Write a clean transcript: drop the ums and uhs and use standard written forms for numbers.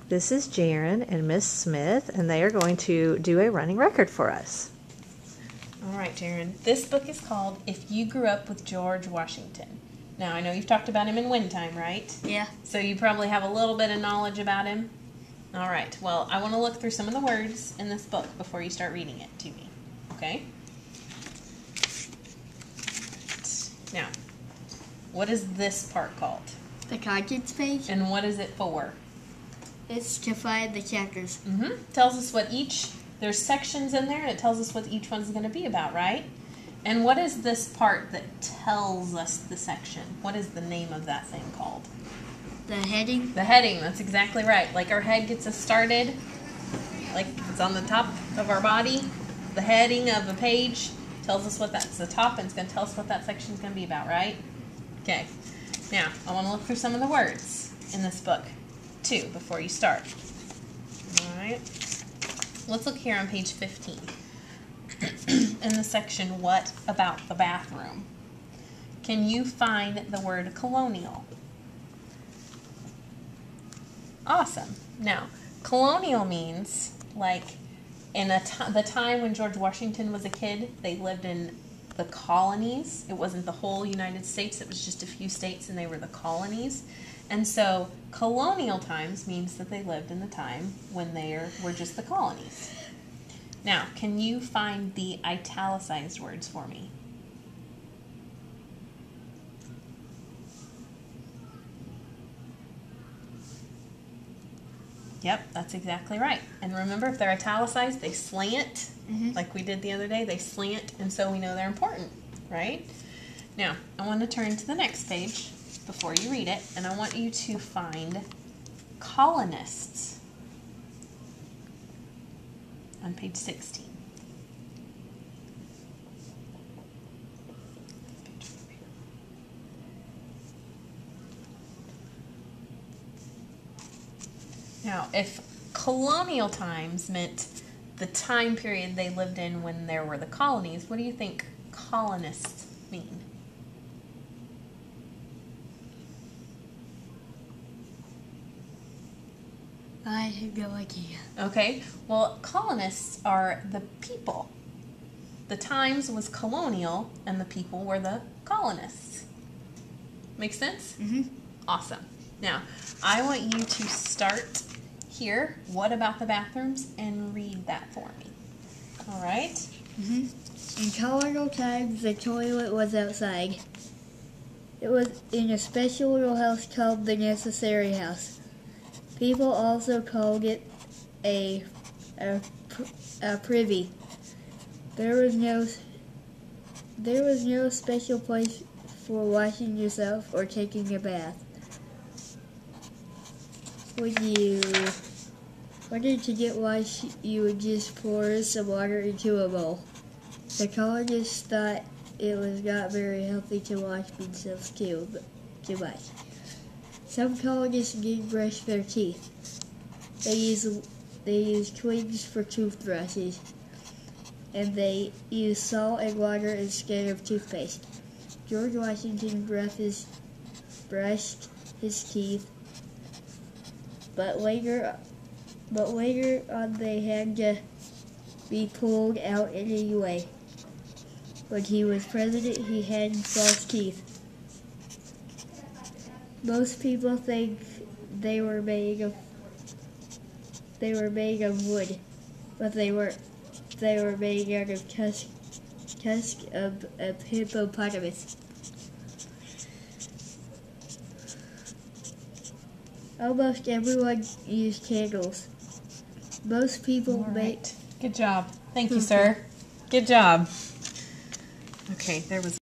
This is Jaron and Miss Smith, and they are going to do a running record for us. All right, Jaron. This book is called If You Grew Up with George Washington. Now, I know you've talked about him in Wind Time, right? Yeah. So you probably have a little bit of knowledge about him. All right. Well, I want to look through some of the words in this book before you start reading it to me. Okay? Now, what is this part called? The contents page. And what is it for? It's to find the chapters. Tells us what there's sections in there, and it tells us what each one's going to be about, right? And what is this part that tells us the section? What is the name of that thing called? The heading. The heading, that's exactly right. Like our head gets us started, like it's on the top of our body. The heading of a page tells us what that's the top, and it's going to tell us what that section is going to be about, right? Okay. Now, I want to look through some of the words in this book, too, before you start. All right. Let's look here on page 15 in the section, What About the Bathroom? Can you find the word colonial? Awesome. Now, colonial means, like, in the time when George Washington was a kid, they lived in the colonies. It wasn't the whole United States. It was just a few states, and they were the colonies. And so colonial times means that they lived in the time when they were just the colonies. Now, can you find the italicized words for me? Yep, that's exactly right. And remember, if they're italicized, they slant, like we did the other day. They slant, and so we know they're important, right? Now, I want to turn to the next page before you read it, and I want you to find colonists on page 16. Now, if colonial times meant the time period they lived in when there were the colonies, what do you think colonists mean? I have no idea. Okay, well, colonists are the people. The times was colonial, and the people were the colonists. Make sense? Awesome. Now, I want you to start here, What About the Bathrooms, and read that for me. All right? In colonial times, the toilet was outside. It was in a special little house called the Necessary House. People also called it a privy. There was no special place for washing yourself or taking a bath. When you wanted to get washed, you would just pour some water into a bowl. The colonists thought it was not very healthy to wash themselves too much. Some colonists didn't brush their teeth. They used twigs for toothbrushes, and they used salt and water instead of toothpaste. George Washington brushed his teeth, but later on they had to be pulled out anyway. When he was president, he had false teeth. Most people think they were made of wood, but they weren't. They were made out of tusk of hippopotamus. Almost everyone used candles. Most people make. Good job. Thank you, sir. Good job. Okay, there was